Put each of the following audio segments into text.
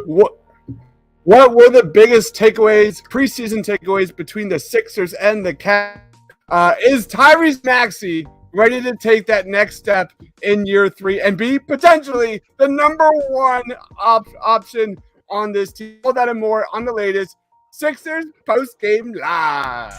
What what were the biggest takeaways, preseason takeaways between the Sixers and the Cavs? Is Tyrese Maxey ready to take that next step in year 3 and be potentially the number one option on this team? All that and more on the latest Sixers post-game live.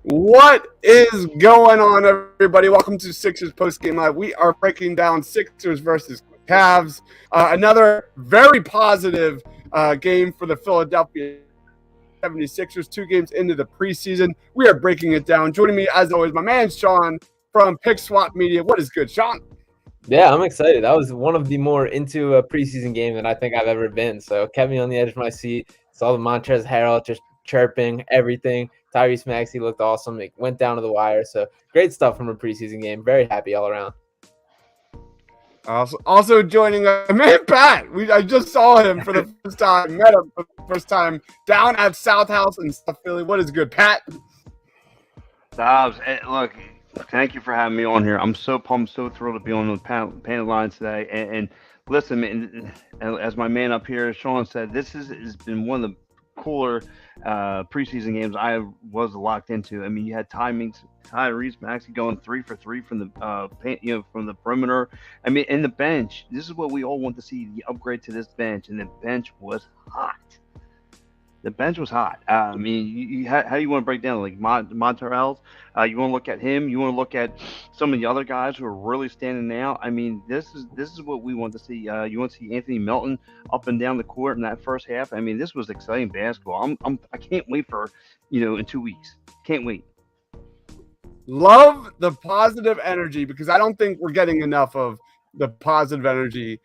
What is going on, everybody? Welcome to Sixers Post-Game Live. We are breaking down Sixers versus Cavs. Another very positive game for the Philadelphia 76ers, 2 games into the preseason. We are breaking it down. Joining me, as always, my man Sean from Pick Swap Media. What is good, Sean? Yeah, I'm excited. That was one of the more into a preseason game than I think I've ever been. So kept me on the edge of my seat. Saw the Montrezl Harrell just chirping, everything. Tyrese Maxey looked awesome. It went down to the wire. So great stuff from a preseason game. Very happy all around. Also joining us, man, Pat. I just saw him for the first time, met him for the first time down at South House in South Philly. What is good, Pat? Dobbs, look, thank you for having me on here. I'm so pumped, so thrilled to be on the panel line today. And listen, man, as my man up here, Sean said, this has been one of the cooler preseason games I was locked into. I mean, you had Tyrese Maxey going 3 for 3 from the from the perimeter. I mean, and the bench. This is what we all want to see, the upgrade to this bench, and the bench was hot. The bench was hot. I mean, how do you want to break down like Montrezl? You want to look at him. You want to look at some of the other guys who are really standing out. I mean, this is what we want to see. You want to see Anthony Melton up and down the court in that first half. I mean, this was exciting basketball. I can't wait for in 2 weeks. Can't wait. Love the positive energy because I don't think we're getting enough of the positive energy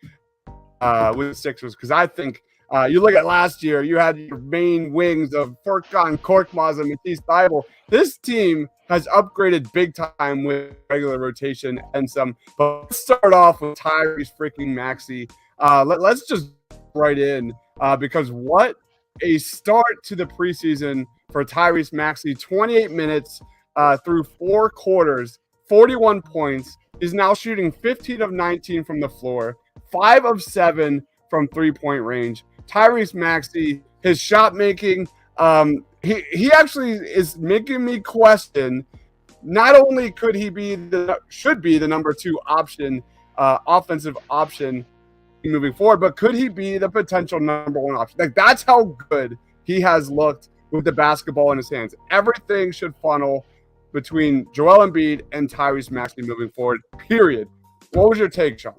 with the Sixers because I think. You look at last year, you had your main wings of Furkan Korkmaz and Matisse Thybulle. This team has upgraded big time with regular rotation and some. But let's start off with Tyrese freaking Maxey. Let's just right in because what a start to the preseason for Tyrese Maxey. 28 minutes through 4 quarters, 41 points. He's now shooting 15 of 19 from the floor, 5 of 7 from three-point range. Tyrese Maxey, his shot making, he actually is making me question. Not only should be the number 2 option, offensive option moving forward, but could he be the potential number 1 option? Like that's how good he has looked with the basketball in his hands. Everything should funnel between Joel Embiid and Tyrese Maxey moving forward. Period. What was your take, Sean?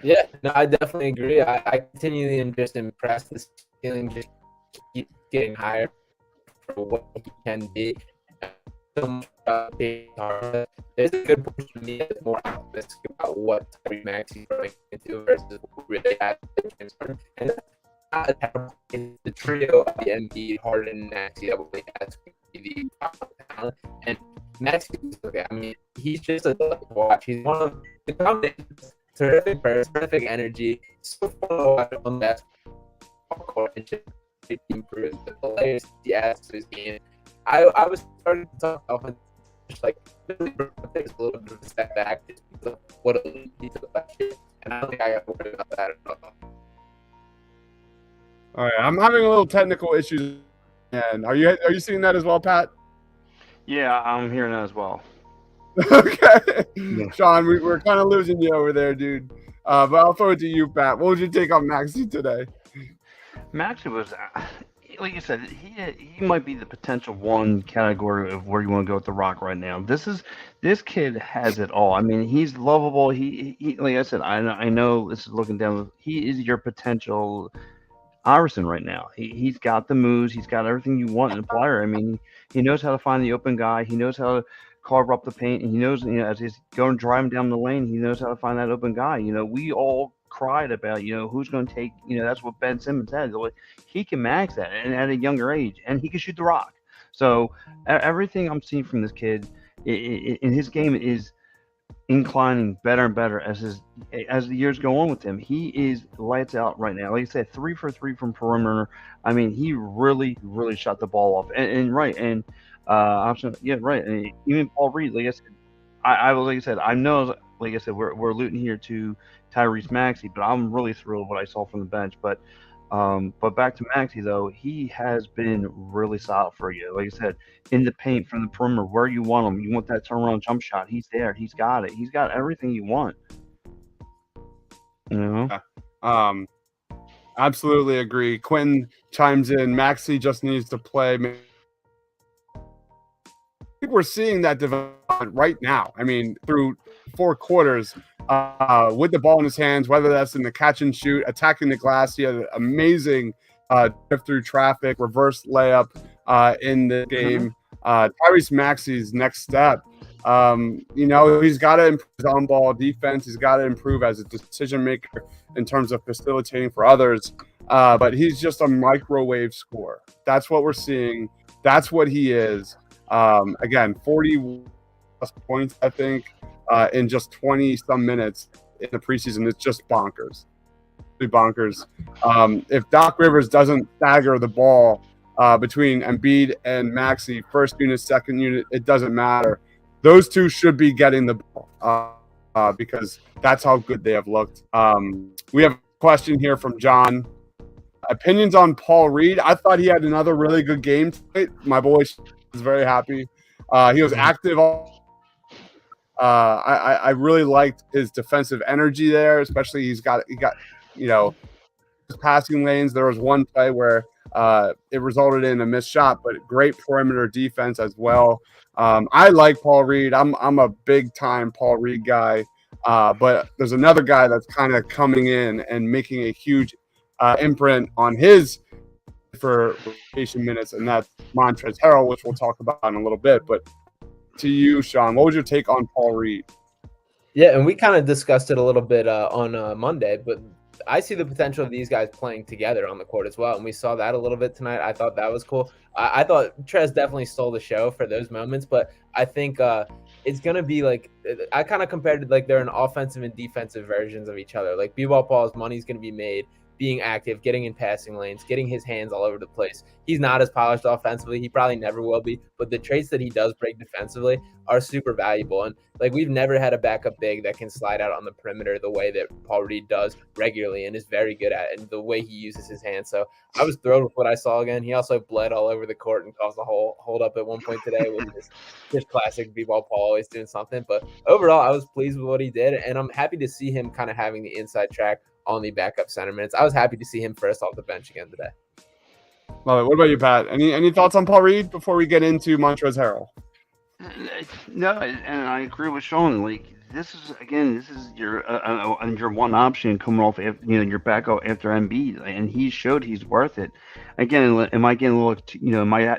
Yeah, no, I definitely agree. I continually am just impressed. This feeling just keeps getting higher for what he can be. So much about Harden. There's a good portion of me that's more optimistic about what Tyrese Maxey is going into versus what we really had with James Harden. And that's not a terrible thing. The trio of the Embiid, Harden, Maxey that really has to be the top talent. And Maxey, okay, I mean, he's just a delight to watch. He's one of the combinations. Terrific burst, terrific energy, so fun to watch on that court and just improve the players he adds to his game. I was starting to talk offense, just like really takes a little bit of a step back just because of what a lead he took last year, and I don't think I got worried about that at all. All right, I'm having a little technical issues. And are you seeing that as well, Pat? Yeah, I'm hearing that as well. Okay. Yeah. Sean, we're kind of losing you over there, dude. But I'll throw it to you, Pat. What would you take on Maxey today? Maxey was, like you said, he might be the potential one category of where you want to go with the Rock right now. This kid has it all. I mean, he's lovable. He like I said, I know this is looking down. He is your potential Iverson right now. He's got the moves. He's got everything you want in a player. I mean, he knows how to find the open guy. He knows how to carve up the paint, and he knows, as he's going driving down the lane, he knows how to find that open guy. We all cried about, who's going to take. That's what Ben Simmons said. Like, he can max that, and at a younger age, and he can shoot the rock. So everything I'm seeing from this kid in his game is inclining better and better as the years go on with him. He is lights out right now. Like I said, 3 for 3 from perimeter. I mean, he really, really shot the ball off. And right, and yeah, right. And even Paul Reed, like I said, like I said, I know, like I said, we're alluding here to Tyrese Maxey, but I'm really thrilled what I saw from the bench. But back to Maxey though, he has been really solid for you. Like I said, in the paint from the perimeter, where you want him. You want that turnaround jump shot. He's there. He's got it. He's got everything you want. Absolutely agree. Quentin chimes in. Maxey just needs to play. I think we're seeing that development right now. I mean, through 4 quarters, with the ball in his hands, whether that's in the catch and shoot, attacking the glass. He had an amazing drift through traffic, reverse layup in the game. Tyrese Maxey's next step. He's got to improve his on-ball defense. He's got to improve as a decision maker in terms of facilitating for others. But he's just a microwave scorer. That's what we're seeing. That's what he is. Again, 40 plus points, I think, in just 20-some minutes in the preseason. It's just bonkers. Bonkers. If Doc Rivers doesn't stagger the ball between Embiid and Maxey, first unit, second unit, it doesn't matter. Those two should be getting the ball because that's how good they have looked. We have a question here from John. Opinions on Paul Reed? I thought he had another really good game tonight. My boy was very happy. He was active. I really liked his defensive energy there, especially he got his passing lanes. There was one play where it resulted in a missed shot, but great perimeter defense as well. I like Paul Reed. I'm a big time Paul Reed guy, but there's another guy that's kind of coming in and making a huge imprint on his for rotation minutes, and that's Montrezl Harrell, which we'll talk about in a little bit. But to you, Sean, what was your take on Paul Reed? Yeah, and we kind of discussed it a little bit on Monday, but I see the potential of these guys playing together on the court as well, and we saw that a little bit tonight. I thought that was cool. I thought Trez definitely stole the show for those moments, but I think it's going to be like – I kind of compared it like they're an offensive and defensive versions of each other. Like B-Ball Paul's money's going to be made being active, getting in passing lanes, getting his hands all over the place. He's not as polished offensively. He probably never will be, but the traits that he does break defensively are super valuable. And like, we've never had a backup big that can slide out on the perimeter the way that Paul Reed does regularly and is very good at, and the way he uses his hands. So I was thrilled with what I saw again. He also bled all over the court and caused a hold up at one point today, which is just classic B-Ball Paul, always doing something. But overall, I was pleased with what he did, and I'm happy to see him kind of having the inside track on the backup center minutes. I was happy to see him first off the bench again today. Love it. What about you, Pat? Any thoughts on Paul Reed before we get into Montrezl Harrell? No, and I agree with Sean. Like, this is your one option coming off, your backup after Embiid, and he showed he's worth it. Again, am I getting a little,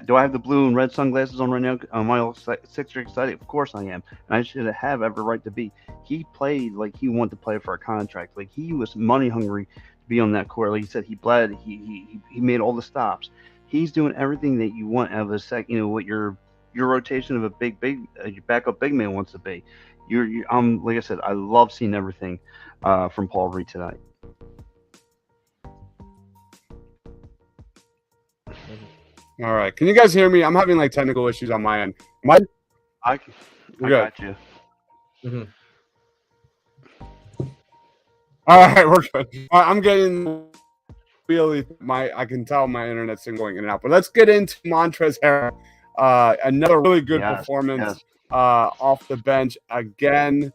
do I have the blue and red sunglasses on right now? Am I all Sixers excited? Of course I am, and I should have every right to be. He played like he wanted to play for a contract. Like, he was money hungry to be on that court. Like he said, he bled. He made all the stops. He's doing everything that you want out of a what your rotation of a your backup big man wants to be. Like I said, I love seeing everything from Paul Reed tonight. All right, can you guys hear me? I'm having like technical issues on my end. I got you. Mm-hmm. All right, we're good. I'm getting really I can tell my internet's been going in and out. But let's get into Montrezl Harrell. Another really good performance off the bench again.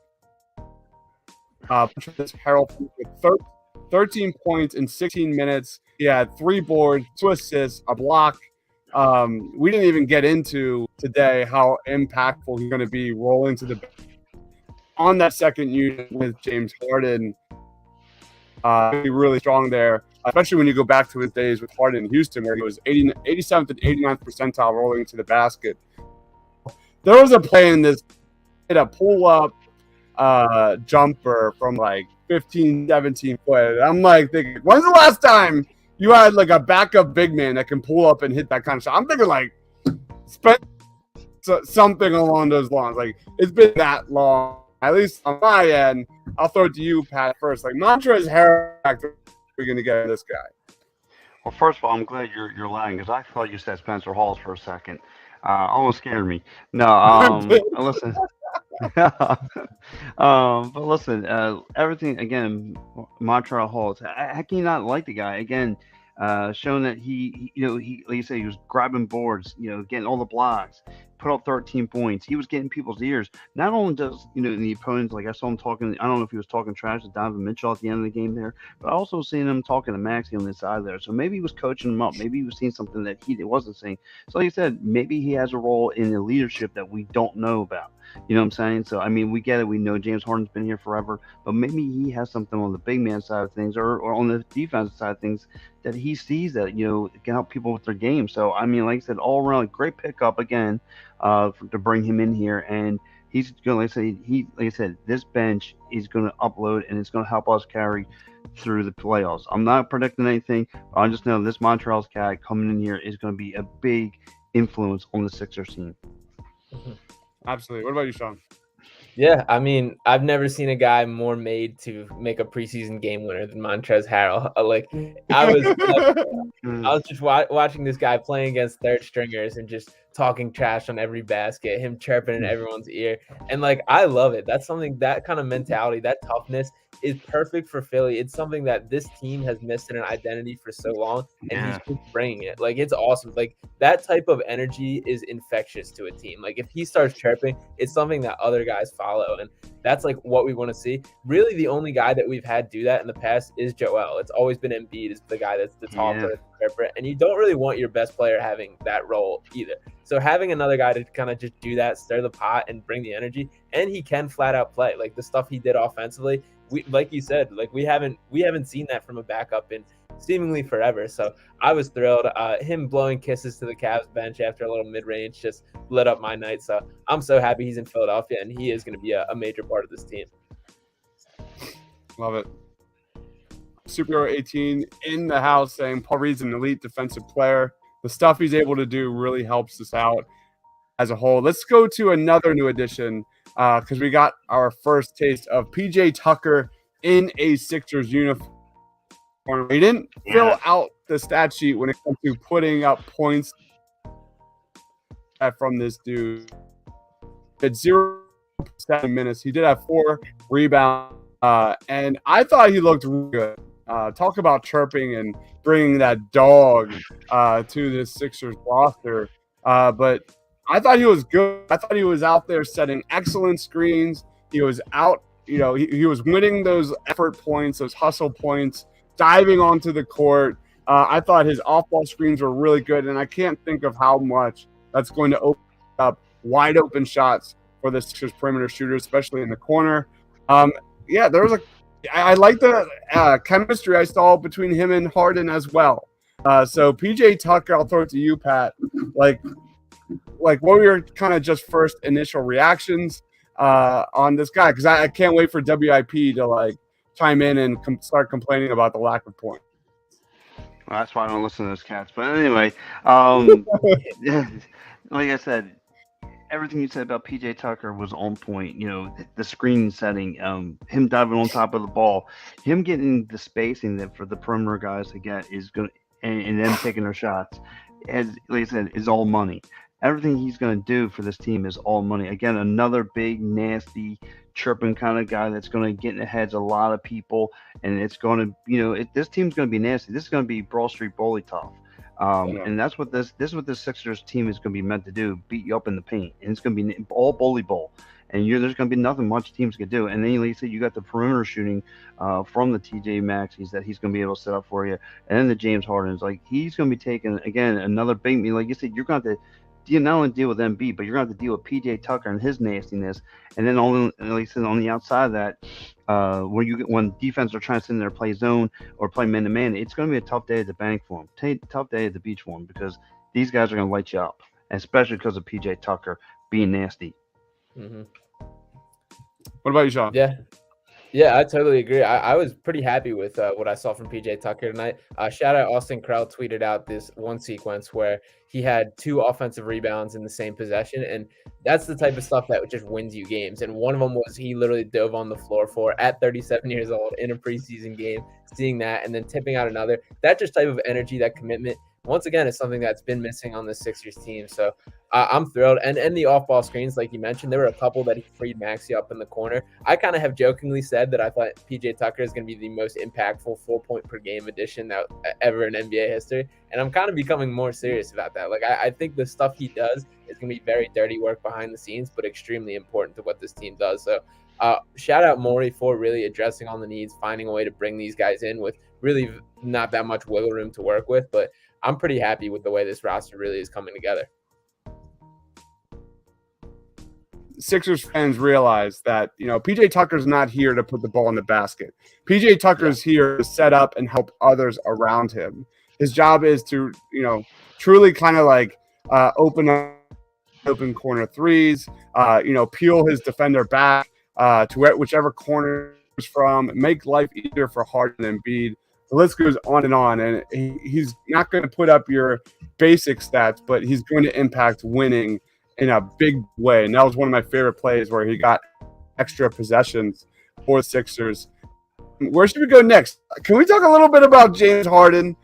Montrezl Harrell with 13 points in 16 minutes. He had 3 boards, 2 assists, a block. We didn't even get into today how impactful he's going to be rolling to the bench on that second unit with James Harden. Really strong there. especially when you go back to his days with Harden in Houston, where he was 87th and 89th percentile rolling to the basket. There was a play in this, hit a pull-up jumper from like 15, 17 foot. I'm like thinking, when's the last time you had like a backup big man that can pull up and hit that kind of shot? I'm thinking like something along those lines. Like, it's been that long. At least on my end, I'll throw it to you, Pat, first. Like, Montrezl Harrell, we're going to get this guy. Well, first of all, I'm glad you're lying because I thought you said Spencer Hawes for a second. Almost scared me. No, listen. But listen, everything again. Montreal Hall. How can you not like the guy? Again, showing that he like you say, he was grabbing boards, getting all the blocks, put up 13 points. He was getting people's ears. Not only does the opponents, like I saw him talking. I don't know if he was talking trash to Donovan Mitchell at the end of the game there, but I also seen him talking to Maxey on the side there. So maybe he was coaching him up. Maybe he was seeing something that he wasn't seeing. So like you said, maybe he has a role in the leadership that we don't know about. You know what I'm saying? So, I mean, we get it. We know James Harden's been here forever, but maybe he has something on the big man side of things or on the defensive side of things that he sees that, can help people with their game. So, I mean, like I said, all around, great pickup again to bring him in here. And he's going to, like I said, this bench is going to upload and it's going to help us carry through the playoffs. I'm not predicting anything, but I just know this Montreal's cat coming in here is going to be a big influence on the Sixers team. Mm-hmm. Absolutely. What about you, Sean? Yeah, I mean, I've never seen a guy more made to make a preseason game winner than Montrezl Harrell. I was just watching this guy playing against third stringers and just talking trash on every basket, him chirping in everyone's ear. And I love it. That's something, that kind of mentality, that toughness is perfect for Philly. It's something that this team has missed in an identity for so long, and he's just bringing it. It's awesome. That type of energy is infectious to a team. If he starts chirping, it's something that other guys follow, and that's what we want to see. Really, the only guy that we've had do that in the past is Joel. It's always been Embiid is the guy that's the talker, the chirper, and you don't really want your best player having that role either. So having another guy to kind of just do that, stir the pot, and bring the energy, and he can flat out play the stuff he did offensively. Like you said, we haven't seen that from a backup in seemingly forever. So I was thrilled. Him blowing kisses to the Cavs bench after a little mid-range just lit up my night. So I'm so happy he's in Philadelphia, and he is going to be a major part of this team. Love it. Superhero 18 in the house saying Paul Reed's an elite defensive player. The stuff he's able to do really helps us out as a whole. Let's go to another new addition because we got our first taste of PJ Tucker in a Sixers uniform. He didn't fill out the stat sheet when it comes to putting up points from this dude. At 0.7 minutes, he did have 4 rebounds, and I thought he looked really good. Talk about chirping and bringing that dog to this Sixers roster. But I thought he was good. I thought he was out there setting excellent screens. He was out, he was winning those effort points, those hustle points, diving onto the court. I thought his off-ball screens were really good, and I can't think of how much that's going to open up wide open shots for the Sixers perimeter shooters, especially in the corner. There was I like the chemistry I saw between him and Harden as well. So PJ Tucker, I'll throw it to you, Pat. What were your kind of just first initial reactions on this guy? Because I can't wait for WIP to chime in and start complaining about the lack of points. Well, that's why I don't listen to those cats. But anyway, like I said, everything you said about PJ Tucker was on point. The screen setting, him diving on top of the ball, him getting the spacing that for the perimeter guys to get is going to, and them taking their shots, as like I said, is all money. Everything he's going to do for this team is all money. Again, another big, nasty, chirping kind of guy that's going to get in the heads of a lot of people, and it's going to, this team's going to be nasty. This is going to be Broad Street Bully tough. And that's what this Sixers team is going to be meant to do: beat you up in the paint, and it's going to be all bully ball. And there's going to be nothing much teams can do. And then, like you said, you got the perimeter shooting from the TJ Maxey's that he's going to be able to set up for you, and then the James Harden's. He's going to be taking again another big. Like you said, you're going to not only deal with Embiid, but you're going to have to deal with PJ Tucker and his nastiness, and then at least on the outside of that, when defense are trying to sit in there play zone or play man to man, it's going to be a tough day at the bank for him, tough day at the beach for him because these guys are going to light you up, especially because of PJ Tucker being nasty. Mm-hmm. What about you, Sean? Yeah, I totally agree. I was pretty happy with what I saw from PJ Tucker tonight. Shout out Austin Krell tweeted out this one sequence where he had 2 offensive rebounds in the same possession, and that's the type of stuff that just wins you games. And one of them was he literally dove on the floor for at 37 years old in a preseason game, seeing that and then tipping out another. That just type of energy, that commitment, once again, is something that's been missing on the Sixers team. So I'm thrilled. And the off-ball screens, like you mentioned, there were a couple that he freed Maxey up in the corner. I kind of have jokingly said that I thought PJ Tucker is going to be the most impactful 4-point-per-game addition that ever in NBA history. And I'm kind of becoming more serious about that. Like, I think the stuff he does is going to be very dirty work behind the scenes, but extremely important to what this team does. So shout out Morey for really addressing all the needs, finding a way to bring these guys in with really not that much wiggle room to work with. But I'm pretty happy with the way this roster really is coming together. Sixers fans realize that, PJ Tucker's not here to put the ball in the basket. PJ Tucker's here to set up and help others around him. His job is to, truly kind of like open corner threes, peel his defender back to whichever corner he's from, make life easier for Harden and Embiid. The list goes on, and he's not going to put up your basic stats, but he's going to impact winning in a big way. And that was one of my favorite plays where he got extra possessions for the Sixers. Where should we go next? Can we talk a little bit about James Harden?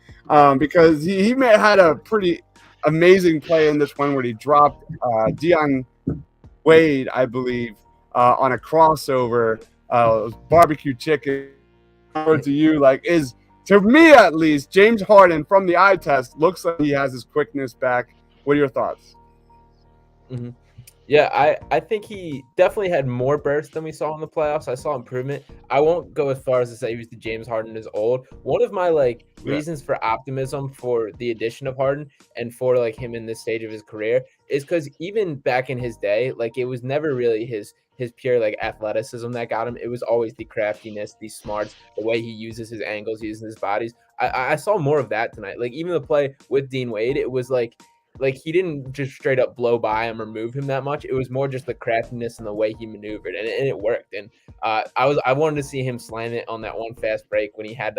Because he had a pretty amazing play in this one where he dropped Deion Wade, I believe, on a crossover. Barbecue chicken. To you, to me at least, James Harden from the eye test looks like he has his quickness back. What are your thoughts? Mm-hmm. Yeah, I think he definitely had more burst than we saw in the playoffs. I saw improvement. I won't go as far as to say he was the James Harden is old. One of my reasons for optimism for the addition of Harden and for him in this stage of his career is because even back in his day, it was never really his pure athleticism that got him. It was always the craftiness, the smarts, the way he uses his angles, uses his bodies. I saw more of that tonight. Even the play with Dean Wade, it was like he didn't just straight up blow by him or move him that much. It was more just the craftiness and the way he maneuvered, and it worked. And I wanted to see him slam it on that one fast break when he had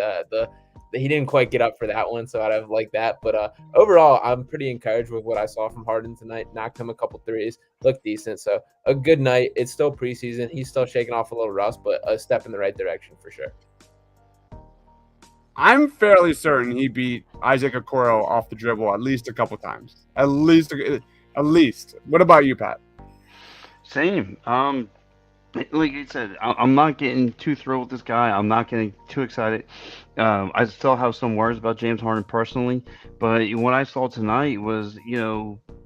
he didn't quite get up for that one, so I'd have liked that. But overall, I'm pretty encouraged with what I saw from Harden tonight. Knocked him a couple threes, looked decent. So a good night. It's still preseason. He's still shaking off a little rust, but a step in the right direction for sure. I'm fairly certain he beat Isaac Okoro off the dribble at least a couple times. At least. What about you, Pat? Same. Like I said, I'm not getting too thrilled with this guy. I'm not getting too excited. I still have some worries about James Harden personally, but what I saw tonight was,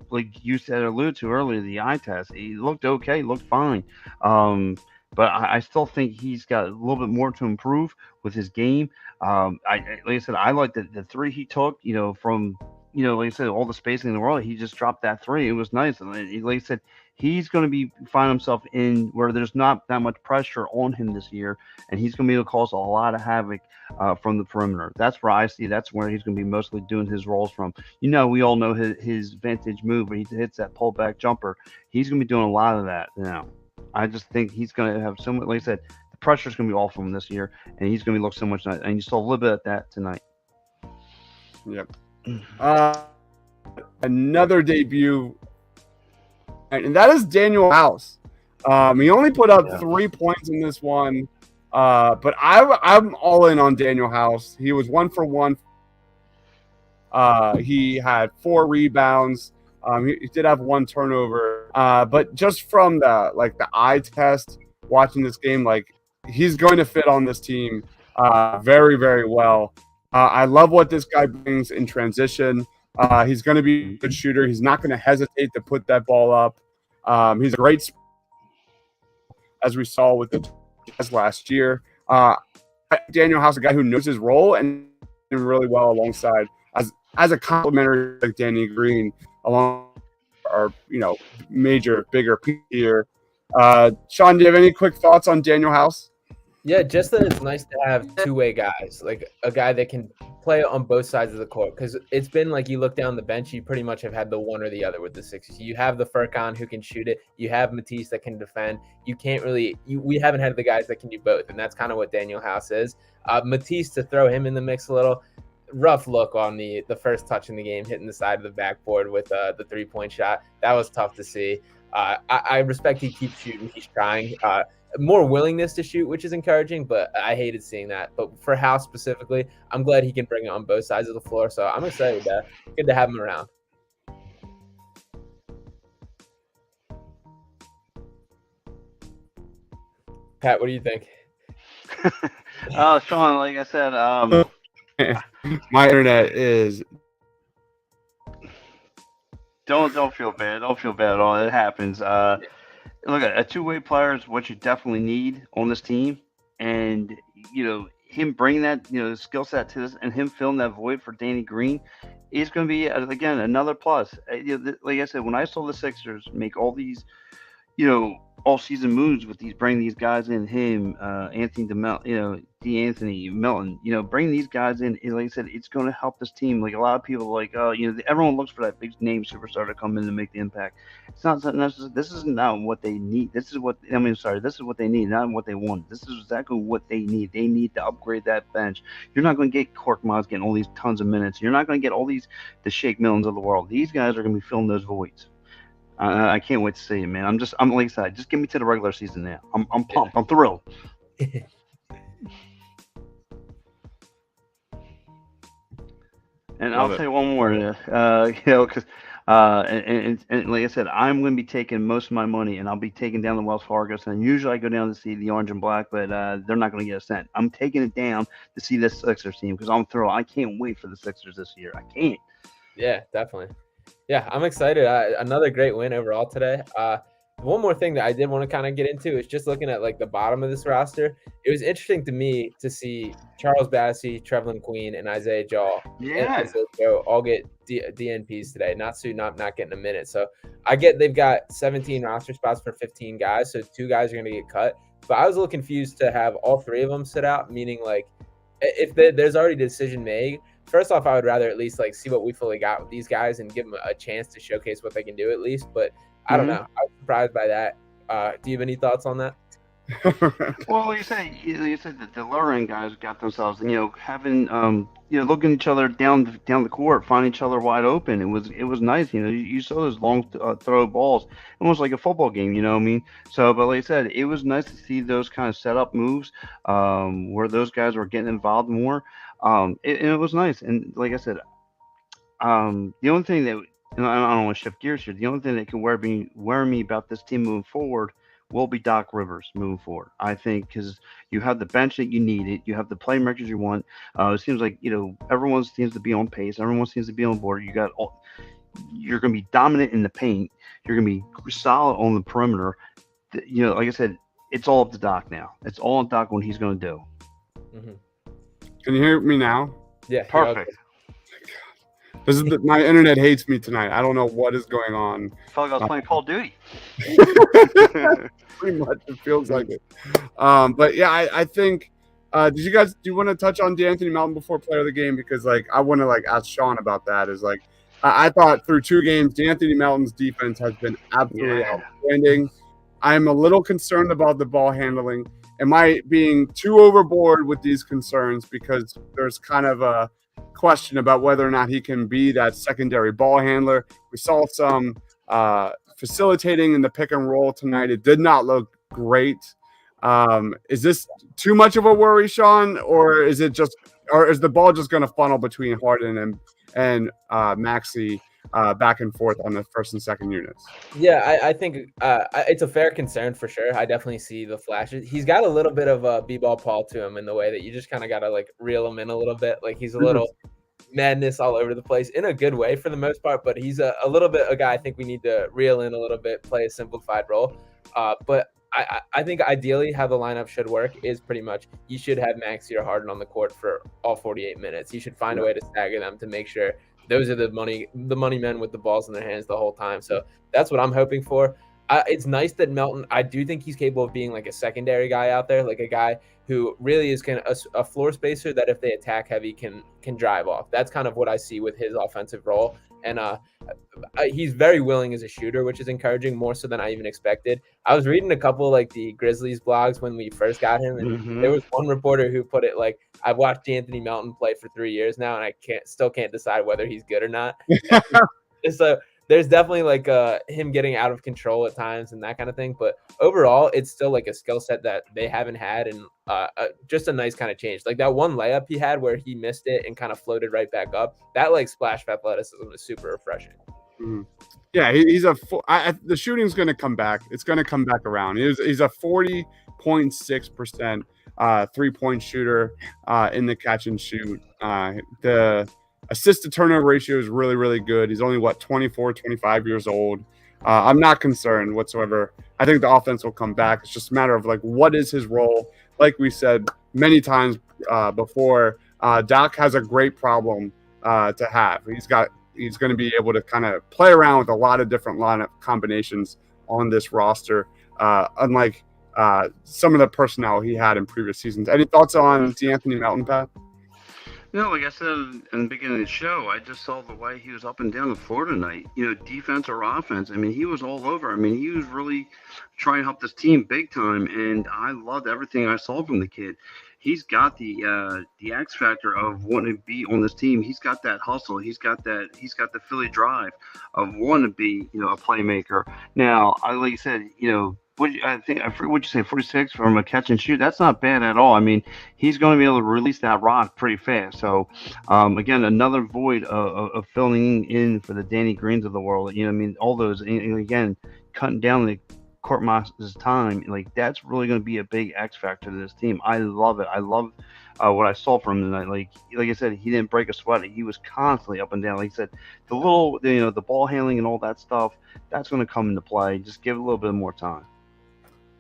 like you said, alluded to earlier, the eye test. He looked okay, looked fine. But I still think he's got a little bit more to improve with his game. Like I said, I like the three he took, from, like I said, all the spacing in the world. He just dropped that three. It was nice. And like I said, he's going to find himself in where there's not that much pressure on him this year, and he's going to be able to cause a lot of havoc from the perimeter. That's where I see. That's where he's going to be mostly doing his roles from. We all know his vintage move where he hits that pullback jumper. He's going to be doing a lot of that now. I just think he's going to have so much. Like I said, the pressure is going to be all from him this year, and he's going to be looking so much nice. And you saw a little bit of that tonight. Yep. Another debut, and that is Daniel House. He only put up 3 points in this one, but I'm all in on Daniel House. He was 1 for 1. He had 4 rebounds. He did have 1 turnover, but just from the eye test, watching this game, he's going to fit on this team very, very well. I love what this guy brings in transition. He's going to be a good shooter. He's not going to hesitate to put that ball up. He's a great, as we saw with the Jazz last year. Daniel House, a guy who knows his role and really well alongside as a complementary like Danny Green along our bigger piece here. Sean, do you have any quick thoughts on Daniel House? Yeah, just that it's nice to have two-way guys, like a guy that can play on both sides of the court. Because it's been like you look down the bench, you pretty much have had the one or the other with the Sixers. You have the Furkan who can shoot it. You have Matisse that can defend. You can't really we haven't had the guys that can do both, and that's kind of what Daniel House is. Matisse, to throw him in the mix a little, rough look on the first touch in the game, hitting the side of the backboard with the three-point shot. That was tough to see. I respect he keeps shooting. He's trying. More willingness to shoot, which is encouraging, but I hated seeing that. But for House specifically, I'm glad he can bring it on both sides of the floor. So I'm excited that good to have him around. Pat, what do you think? Sean, like I said, my internet is. Don't feel bad. Don't feel bad at all. It happens. Look, a two-way player is what you definitely need on this team, and him bringing that skill set to this and him filling that void for Danny Green is going to be again another plus. Like I said, when I saw the Sixers make all these all-season moves with bringing these guys in, Anthony D'Anthony Melton, bringing these guys in, like I said, it's going to help this team. Like a lot of people, everyone looks for that big name superstar to come in and make the impact. It's not necessarily. This is not what they need. This is what they need, not what they want. This is exactly what they need. They need to upgrade that bench. You're not going to get Korkmaz getting all these tons of minutes. You're not going to get all the Shake Miltons of the world. These guys are going to be filling those voids. I can't wait to see it, man. I'm like excited. Just get me to the regular season now. I'm pumped. I'm thrilled. And I'll tell you one more, because and like I said, I'm going to be taking most of my money, and I'll be taking down the Wells Fargo. And usually I go down to see the orange and black, but they're not going to get a cent. I'm taking it down to see this Sixers team because I'm thrilled. I can't wait for the Sixers this year. I can't. Yeah, definitely. Yeah, I'm excited. Another great win overall today. One more thing that I did want to kind of get into is just looking at like the bottom of this roster. It was interesting to me to see Charles Bassey, Trevlin Queen, and Isaiah Jaw. Yeah. All get DNPs today. Natsu not getting a minute. So I get they've got 17 roster spots for 15 guys. So 2 guys are going to get cut. But I was a little confused to have all 3 of them sit out, meaning like if there's already a decision made. First off, I would rather at least like see what we fully got with these guys and give them a chance to showcase what they can do at least. But I don't know. I was surprised by that. Do you have any thoughts on that? Well, you said that the lower end guys got themselves, having looking at each other down the court, finding each other wide open. It was nice. You saw those long throw balls, almost like a football game. You know what I mean? So, but like I said, it was nice to see those kind of setup moves where those guys were getting involved more. It was nice. And like I said, the only thing that, and I don't want to shift gears here, the only thing that can worry me about this team moving forward will be Doc Rivers moving forward. I think because you have the bench that you needed, you have the playmakers you want. It seems like everyone seems to be on pace, everyone seems to be on board. You're going to be dominant in the paint. You're going to be solid on the perimeter. Like I said, it's all up to Doc now. It's all on Doc what he's going to do. Mm-hmm. Can you hear me now? Yeah, perfect. My internet hates me tonight. I don't know what is going on. I felt like I was playing Call of Duty. Pretty much, it feels like it. But yeah, I think. Do you want to touch on D'Anthony Melton before player of the game? Because I want to ask Sean about that. Is I thought through 2 games, D'Anthony Melton's defense has been absolutely outstanding. I'm a little concerned about the ball handling. Am I being too overboard with these concerns? Because there's kind of a question about whether or not he can be that secondary ball handler. We saw some facilitating in the pick and roll tonight. It did not look great. Is this too much of a worry, Sean, or is the ball just going to funnel between Harden and Maxey back and forth on the first and second units? Yeah, I think it's a fair concern for sure. I definitely see the flashes. He's got a little bit of a b-ball Paul to him in the way that you just kind of got to reel him in a little bit. He's a little madness all over the place in a good way for the most part, but he's a little bit a guy I think we need to reel in a little bit, play a simplified role. But I think ideally how the lineup should work is pretty much you should have Maxey or Harden on the court for all 48 minutes. You should find a way to stagger them to make sure those are the money men with the balls in their hands the whole time. So that's what I'm hoping for. It's nice that Melton, I do think he's capable of being like a secondary guy out there, like a guy who really is a floor spacer that if they attack heavy can drive off. That's kind of what I see with his offensive role. And he's very willing as a shooter, which is encouraging, more so than I even expected. I was reading a couple like the Grizzlies blogs when we first got him, and there was one reporter who put it like, I've watched Anthony Melton play for 3 years now, and I still can't decide whether he's good or not. So there's definitely like him getting out of control at times and that kind of thing. But overall, it's still like a skill set that they haven't had, and just a nice kind of change. Like that one layup he had where he missed it and kind of floated right back up. That like splash of athleticism is super refreshing. Mm-hmm. Yeah, he's the shooting's going to come back. It's going to come back around. He's a 40.6% 3-point shooter in the catch and shoot. The assist to turnover ratio is really, really good. He's only 24, 25 years old. I'm not concerned whatsoever. I think the offense will come back. It's just a matter of like, what is his role? Like we said many times before, Doc has a great problem to have. He's going to be able to kind of play around with a lot of different lineup combinations on this roster, unlike some of the personnel he had in previous seasons. Any thoughts on Anthony Melton, Pat? No, like I said in the beginning of the show, I just saw the way he was up and down the floor tonight. Defense or offense. I mean, he was all over. I mean, he was really trying to help this team big time, and I loved everything I saw from the kid. He's got the X factor of wanting to be on this team. He's got that hustle. He's got the Philly drive of wanting to be, a playmaker. Now, like you said, I forget what you say, 46 from a catch and shoot. That's not bad at all. I mean, he's going to be able to release that rock pretty fast. So, again, another void of filling in for the Danny Greens of the world. All those, and again, cutting down the Court Moss's time, like that's really going to be a big X factor to this team. I love it. I love what I saw from him tonight. Like I said, he didn't break a sweat. He was constantly up and down. Like I said, the ball handling and all that stuff, that's going to come into play. Just give it a little bit more time.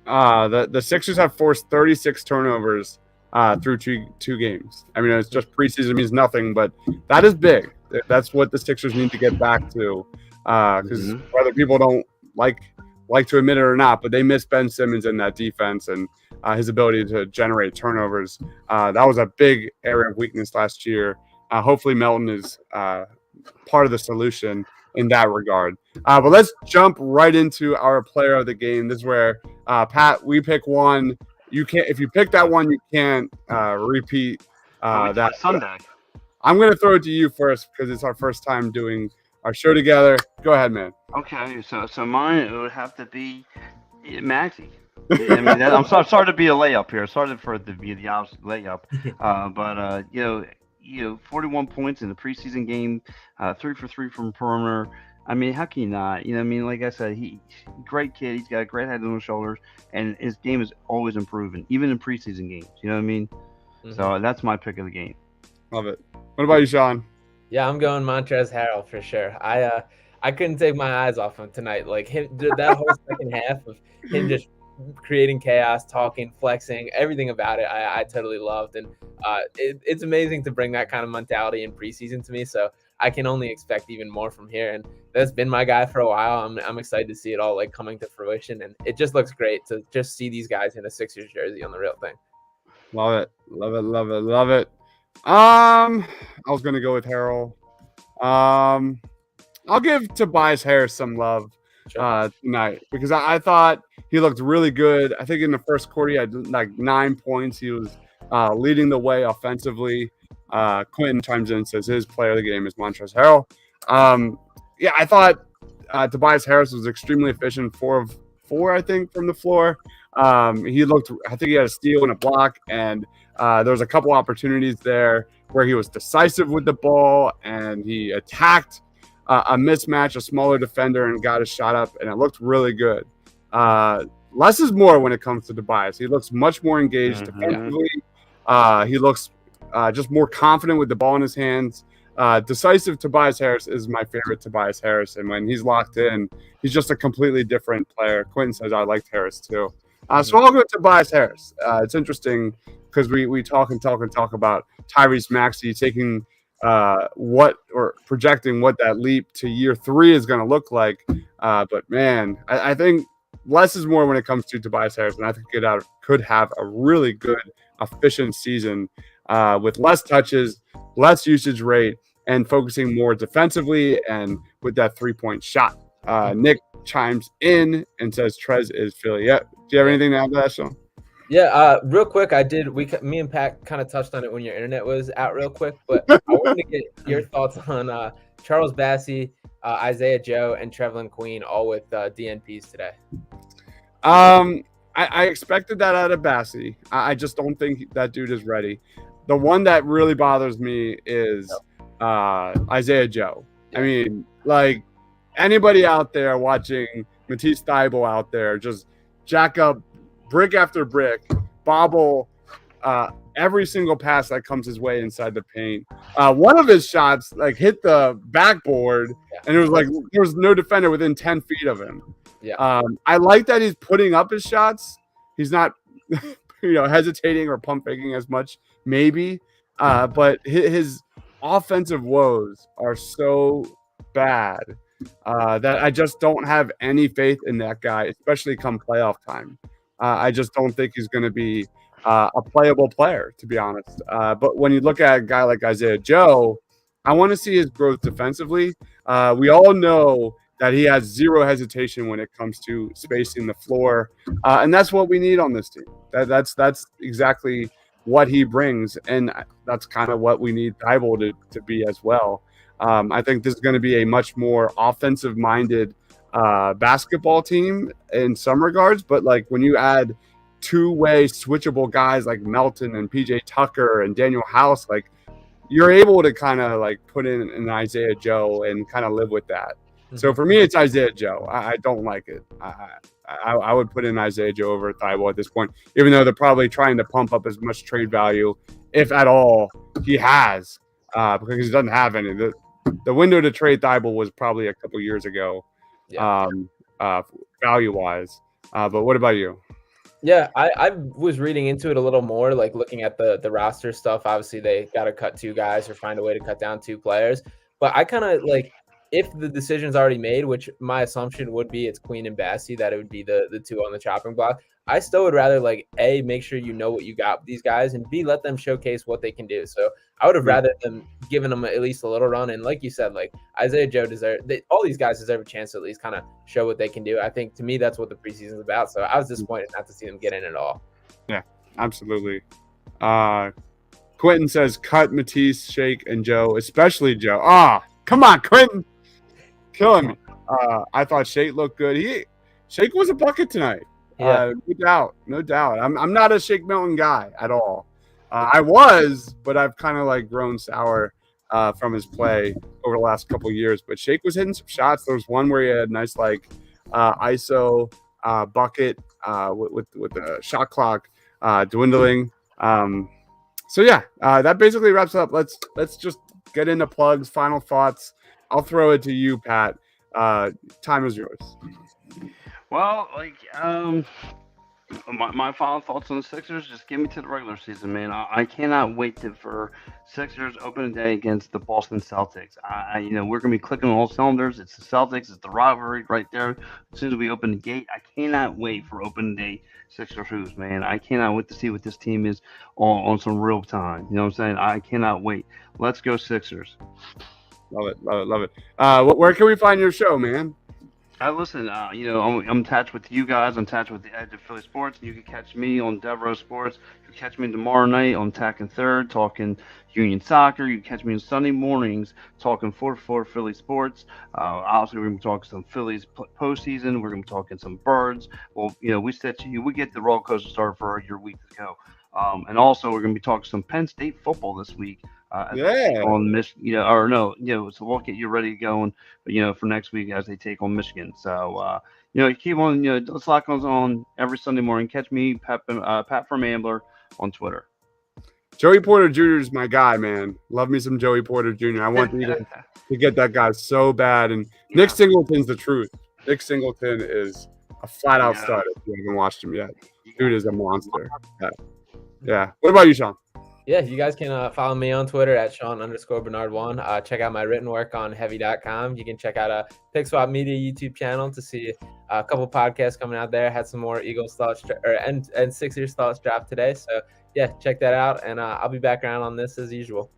The Sixers have forced 36 turnovers through two games. I mean, it's just preseason means nothing, but that is big. That's what the Sixers need to get back to, because whether people don't like to admit it or not, but they miss Ben Simmons in that defense and his ability to generate turnovers. That was a big area of weakness last year. Hopefully Melton is part of the solution in that regard. But let's jump right into our player of the game. This is where, Pat, we pick one. If you pick that one, you can't repeat that Sunday. I'm going to throw it to you first because it's our first time doing our show together. Go ahead, man. Okay, so mine, it would have to be Maxey. I mean, I'm sorry to be a layup here. Sorry for it to be the opposite layup. But 41 points in the preseason game, 3 for 3 from perimeter. I mean, how can you not? Like I said, great kid. He's got a great head on his shoulders, and his game is always improving, even in preseason games. You know what I mean? Mm-hmm. So that's my pick of the game. Love it. What about you, Sean? Yeah, I'm going Montrezl Harrell for sure. I couldn't take my eyes off him tonight. Like that whole second half of him just creating chaos, talking, flexing, everything about it, I totally loved. And it's amazing to bring that kind of mentality in preseason to me. So I can only expect even more from here. And that's been my guy for a while. I'm excited to see it all like coming to fruition. And it just looks great to just see these guys in a Sixers jersey on the real thing. Love it. Love it. Love it. Love it. I was going to go with Harrell. I'll give Tobias Harris some love tonight because I thought he looked really good. I think in the first quarter, he had like 9 points. He was leading the way offensively. Quentin chimes in and says his player of the game is Montrezl Harrell. I thought Tobias Harris was extremely efficient, 4 of 4, I think, from the floor. I think he had a steal and a block, and there was a couple opportunities there where he was decisive with the ball and he attacked a mismatch, a smaller defender, and got his shot up, and it looked really good. Less is more when it comes to Tobias. He looks much more engaged defensively. He looks just more confident with the ball in his hands. Decisive Tobias Harris is my favorite Tobias Harris, and when he's locked in, he's just a completely different player. Quentin says I liked Harris too. So I'll go with Tobias Harris. It's interesting because we talk about Tyrese Maxey taking projecting what that leap to year 3 is going to look like. But man, I think less is more when it comes to Tobias Harris, and I think could have a really good, efficient season with less touches, less usage rate, and focusing more defensively and with that 3-point shot. Nick chimes in and says Trez is Philly. Yeah. Do you have anything to add to that, Sean? Yeah, real quick, me and Pat kind of touched on it when your internet was out real quick, but I wanted to get your thoughts on Charles Bassey, Isaiah Joe, and Trevlin Queen, all with DNPs today. I expected that out of Bassey. I just don't think that dude is ready. The one that really bothers me is Isaiah Joe. I mean, like, anybody out there watching Matisse Thybulle out there just jack up brick after brick, bobble every single pass that comes his way inside the paint. One of his shots like hit the backboard, and it was like there was no defender within 10 feet of him. Yeah. I like that he's putting up his shots. He's not, hesitating or pump faking as much, maybe. But his offensive woes are so bad that I just don't have any faith in that guy, especially come playoff time. I just don't think he's going to be a playable player, to be honest. But when you look at a guy like Isaiah Joe, I want to see his growth defensively. We all know that he has zero hesitation when it comes to spacing the floor, and that's what we need on this team. That's exactly what he brings, and that's kind of what we need Thybulle to be as well. I think this is going to be a much more offensive-minded basketball team in some regards, but like when you add two-way switchable guys like Melton and PJ Tucker and Daniel House, like you're able to kind of like put in an Isaiah Joe and kind of live with that. So for me, it's Isaiah Joe. I don't like it. I would put in Isaiah Joe over Thybulle at this point, even though they're probably trying to pump up as much trade value, if at all, he has, because he doesn't have any. The window to trade Thybulle was probably a couple years ago, value-wise. But what about you? Yeah, I was reading into it a little more, like looking at the roster stuff. Obviously, they got to cut 2 guys or find a way to cut down 2 players. But I kind of like, if the decision's already made, which my assumption would be it's Queen and Bassey, that it would be the 2 on the chopping block. I still would rather, like, A, make sure you know what you got with these guys, and B, let them showcase what they can do. So I would have rather them given them at least a little run. And like you said, like Isaiah Joe all these guys deserve a chance to at least kind of show what they can do. I think to me, that's what the preseason is about. So I was disappointed not to see them get in at all. Yeah, absolutely. Quentin says, cut Matisse, Shake, and Joe, especially Joe. Come on, Quentin. Killing me. I thought Shake looked good. Shake was a bucket tonight. Yeah. No doubt. I'm not a Shake Milton guy at all. I was, but I've kind of like grown sour from his play over the last couple of years. But Shake was hitting some shots. There was one where he had a nice like ISO bucket with the shot clock dwindling. So yeah, that basically wraps up. Let's just get into plugs. Final thoughts. I'll throw it to you, Pat. Time is yours. Well, like, my final thoughts on the Sixers, just give me to the regular season, man. I cannot wait for Sixers opening day against the Boston Celtics. We're gonna be clicking on all cylinders. It's the Celtics, it's the rivalry right there. As soon as we open the gate, I cannot wait for opening day Sixers hoops, man. I cannot wait to see what this team is on some real time. You know what I'm saying? I cannot wait. Let's go Sixers. Love it. Where can we find your show, man? Listen, I'm attached with you guys. I'm attached with the Edge of Philly Sports. You can catch me on Devereaux Sports. You can catch me tomorrow night on Tack and Third talking Union Soccer. You can catch me on Sunday mornings talking 4-4 Philly Sports. Obviously, we're going to be talking some Phillies postseason. We're going to be talking some Birds. Well, we get the roller coaster started for your week to go. And also, we're going to be talking some Penn State football this week. On Michigan, so we'll get you ready going, for next week as they take on Michigan. So, keep on, let's lock on every Sunday morning. Catch me, Pat from Ambler on Twitter. Joey Porter Jr. is my guy, man. Love me some Joey Porter Jr. I want to get that guy so bad. And Nick Singleton's the truth. Nick Singleton is a flat-out stud if you haven't watched him yet. Dude is a monster. Yeah. What about you, Sean? Yeah, you guys can follow me on Twitter at Sean_Bernard1. Check out my written work on heavy.com. You can check out PickSwap Media YouTube channel to see a couple podcasts coming out there. Had some more Eagles thoughts and Sixers thoughts dropped today. So yeah, check that out, and I'll be back around on this as usual.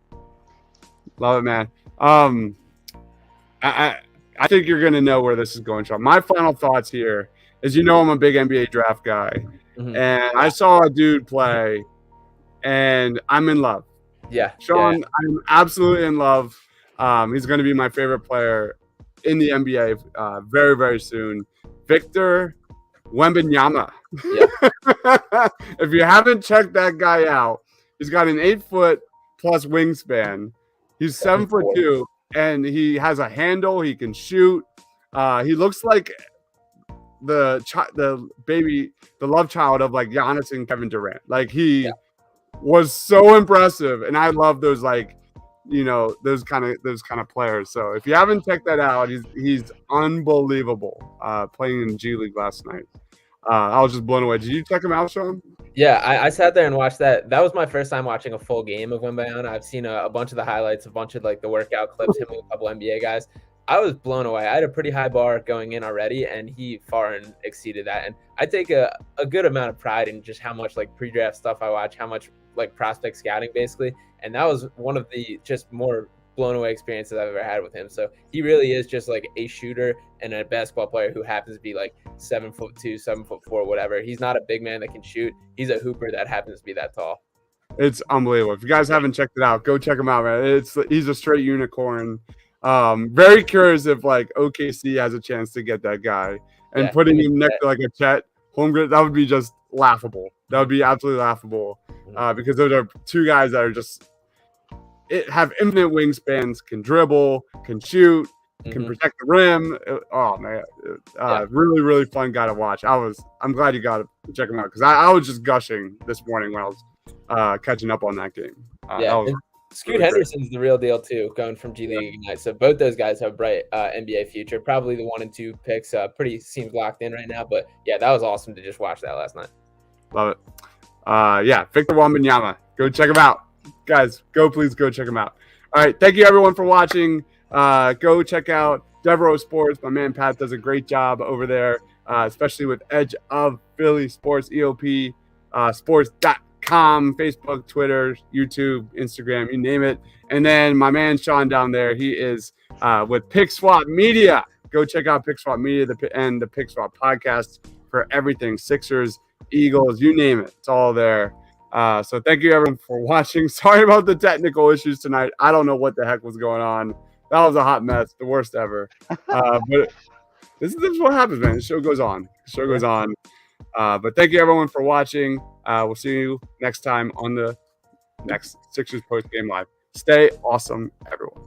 Love it, man. I think you're gonna know where this is going, Sean. My final thoughts here is, I'm a big NBA draft guy, and I saw a dude play, and I'm in love. Yeah, Sean, I'm absolutely in love. He's going to be my favorite player in the NBA very, very soon. Victor Wembanyama. Yeah. If you haven't checked that guy out, he's got an 8-foot plus wingspan. He's 7'2", and he has a handle. He can shoot. He looks like the love child of like Giannis and Kevin Durant. Like he was so impressive, and I love those those kind of players. So if you haven't checked that out, he's unbelievable. Playing in G League last night, I was just blown away. Did you check him out, Sean? Yeah, I sat there and watched that. That was my first time watching a full game of Wembanyama. I've seen a bunch of the highlights, a bunch of like the workout clips, him with a couple NBA guys. I was blown away. I had a pretty high bar going in already, and he far and exceeded that. And I take a good amount of pride in just how much like pre-draft stuff I watch, how much like prospect scouting basically. And that was one of the just more blown away experiences I've ever had with him. So he really is just like a shooter and a basketball player who happens to be like 7'2", 7'4", whatever. He's not a big man that can shoot. He's a hooper that happens to be that tall. It's unbelievable. If you guys haven't checked it out, go check him out, man. He's a straight unicorn. Very curious if like OKC has a chance to get that guy and putting him next to like a Chet Holmgren. That would be just laughable. That would be absolutely laughable because those are two guys that are just have infinite wingspans, can dribble, can shoot, can protect the rim. Oh man, really, really fun guy to watch. I'm glad you got to check him out because I was just gushing this morning when I was catching up on that game. Scoot Henderson's the real deal too, going from G League Ignite. So both those guys have bright NBA future. Probably the 1 and 2 picks. Pretty seems locked in right now. But yeah, that was awesome to just watch that last night. Love it. Victor Wembanyama. Go check him out, guys. Please go check him out. All right, thank you everyone for watching. Go check out Devereaux Sports. My man Pat does a great job over there, especially with Edge of Philly Sports, EOP Sports.com, Facebook, Twitter, YouTube, Instagram, you name it. And then my man Sean down there, he is with PickSwap Media. Go check out PickSwap Media and the PickSwap podcast for everything Sixers, Eagles, you name it. It's all there. So thank you everyone for watching. Sorry about the technical issues tonight. I don't know what the heck was going on. That was a hot mess, the worst ever. But this is what happens, man. The show goes on. But thank you everyone for watching. We'll see you next time on the next Sixers Post Game Live. Stay awesome, everyone.